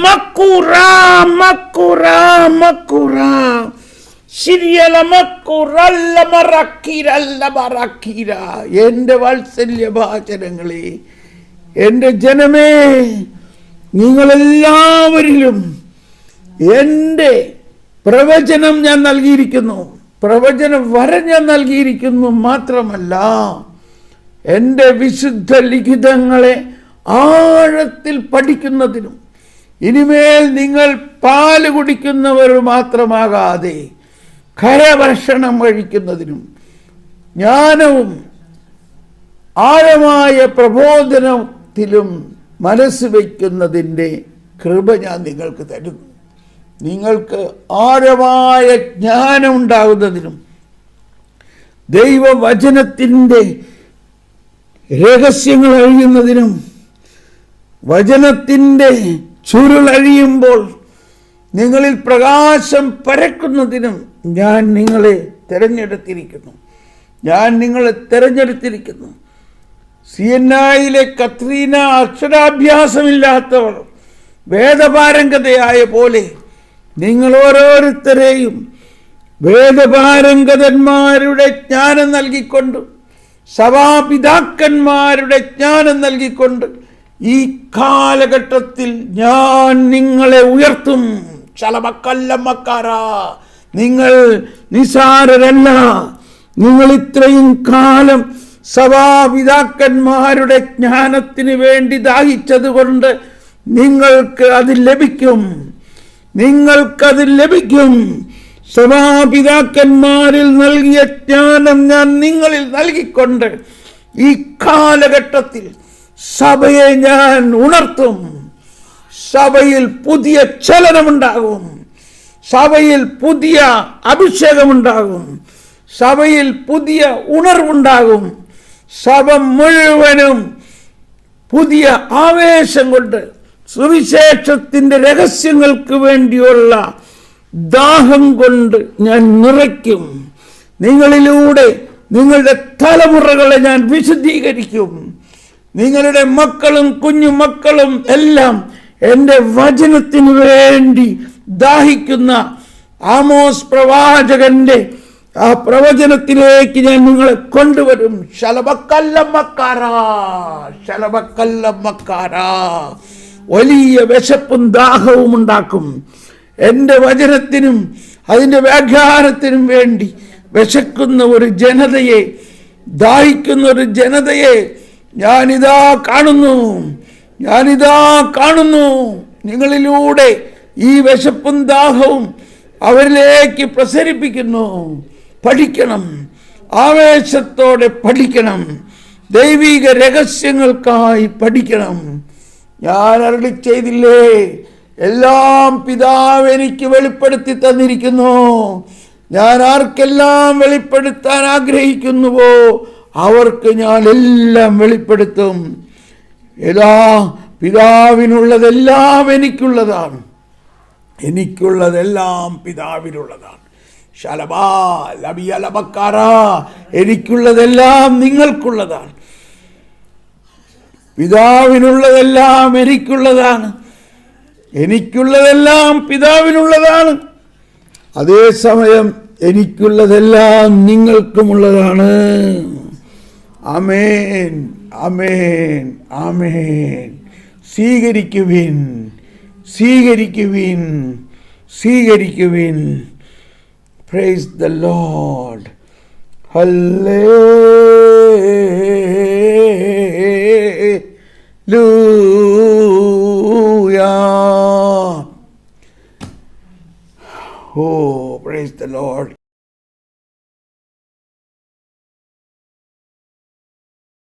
makura makura makura ശരിയല മക്കുറല്ല മറക്കിരല്ല മറക്കിര. എൻ്റെ വാത്സല്യഭാചനങ്ങളെ, എൻ്റെ ജനമേ, നിങ്ങളെല്ലാവരിലും എൻ്റെ പ്രവചനം ഞാൻ നൽകിയിരിക്കുന്നു, പ്രവചന വരം ഞാൻ നൽകിയിരിക്കുന്നു. മാത്രമല്ല എൻ്റെ വിശുദ്ധ ലിഖിതങ്ങളെ ആഴത്തിൽ പഠിക്കുന്നതിനും ഇനിമേൽ നിങ്ങൾ പാല് കുടിക്കുന്നവർ മാത്രമാകാതെ ഖരഭക്ഷണം കഴിക്കുന്നതിനും ജ്ഞാനവും ആഴമായ പ്രബോധനത്തിലും മനസ്സ് വയ്ക്കുന്നതിൻ്റെ കൃപ ഞാൻ നിങ്ങൾക്ക് തരുന്നു. നിങ്ങൾക്ക് ആഴമായ ജ്ഞാനം ഉണ്ടാകുന്നതിനും ദൈവവചനത്തിൻ്റെ രഹസ്യങ്ങൾ അറിയുന്നതിനും വചനത്തിൻ്റെ ചുരുളഴിയുമ്പോൾ നിങ്ങളിൽ പ്രകാശം പരക്കുന്നതിനും ഞാൻ നിങ്ങളെ തിരഞ്ഞെടുത്തിരിക്കുന്നു. സിയന്നായിലെ കത്രീന അക്ഷരാഭ്യാസമില്ലാത്തവൾ വേദപാരംഗതയായ പോലെ നിങ്ങൾ ഓരോരുത്തരെയും വേദപാരംഗതന്മാരുടെ ജ്ഞാനം നൽകിക്കൊണ്ട്, സഭാപിതാക്കന്മാരുടെ ജ്ഞാനം നൽകിക്കൊണ്ട് ഈ കാലഘട്ടത്തിൽ ഞാൻ നിങ്ങളെ ഉയർത്തും. ചലമക്കല്ലമ്മക്കാര, നിങ്ങൾ നിസാരരല്ല. നിങ്ങൾ ഇത്രയും കാലം സഭാപിതാക്കന്മാരുടെ ജ്ഞാനത്തിന് വേണ്ടി ദാഹിച്ചത് കൊണ്ട് നിങ്ങൾക്കത് ലഭിക്കും. സഭാപിതാക്കന്മാരിൽ നൽകിയ ജ്ഞാനം ഞാൻ നിങ്ങളിൽ നൽകിക്കൊണ്ട് ഈ കാലഘട്ടത്തിൽ സഭയെ ഞാൻ ഉണർത്തും. സഭയിൽ പുതിയ ചലനമുണ്ടാകും, സഭയിൽ പുതിയ അഭിഷേകമുണ്ടാകും, സഭയിൽ പുതിയ ഉണർവുണ്ടാകും. സഭ മുഴുവനും പുതിയ ആവേശം കൊണ്ട് സുവിശേഷത്തിൻ്റെ രഹസ്യങ്ങൾക്ക് വേണ്ടിയുള്ള ദാഹം കൊണ്ട് ഞാൻ നിറയ്ക്കും. നിങ്ങളിലൂടെ നിങ്ങളുടെ തലമുറകളെ ഞാൻ വിശുദ്ധീകരിക്കും. നിങ്ങളുടെ മക്കളും കുഞ്ഞുമക്കളും എല്ലാം എൻ്റെ വചനത്തിന് വേണ്ടി ദാഹിക്കുന്ന ആമോസ് പ്രവാചകന്റെ ആ പ്രവചനത്തിലേക്ക് ഞാൻ നിങ്ങളെ കൊണ്ടുവരും. ശലഭക്കല്ലമ്മക്കാര വലിയ വിശപ്പും ദാഹവും ഉണ്ടാക്കും. എൻ്റെ വചനത്തിനും അതിൻ്റെ വ്യാഖ്യാനത്തിനും വേണ്ടി വിശക്കുന്ന ഒരു ജനതയെ, ദാഹിക്കുന്ന ഒരു ജനതയെ ഞാനിതാ കാണുന്നു. നിങ്ങളിലൂടെ ഈ വിശപ്പും ദാഹവും അവരിലേക്ക് പ്രസരിപ്പിക്കുന്നു. പഠിക്കണം, ആവേശത്തോടെ പഠിക്കണം, ദൈവിക രഹസ്യങ്ങൾക്കായി പഠിക്കണം. ഞാൻ അരുളി ചെയ്തില്ലേ, എല്ലാം പിതാവ് എനിക്ക് വെളിപ്പെടുത്തി തന്നിരിക്കുന്നു. ഞാൻ ആർക്കെല്ലാം വെളിപ്പെടുത്താൻ ആഗ്രഹിക്കുന്നുവോ അവർക്ക് ഞാൻ എല്ലാം വെളിപ്പെടുത്തും. പിതാവിനുള്ളതെല്ലാം എനിക്കുള്ളതാണ്, എനിക്കുള്ളതെല്ലാം പിതാവിനുള്ളതാണ്. ശലബാ ലബിയലബക്കാര, എനിക്കുള്ളതെല്ലാം നിങ്ങൾക്കുള്ളതാണ്. പിതാവിനുള്ളതെല്ലാം എനിക്കുള്ളതാണ്, എനിക്കുള്ളതെല്ലാം പിതാവിനുള്ളതാണ്. അതേസമയം എനിക്കുള്ളതെല്ലാം നിങ്ങൾക്കുമുള്ളതാണ്. ആമേൻ, ആമേൻ, ആമേൻ. സ്വീകരിക്കുവിൻ, സ്വീകരിക്കുവിൻ, സ്വീകരിക്കുവിൻ. Praise the lord. Hallelujah. Oh, praise the Lord.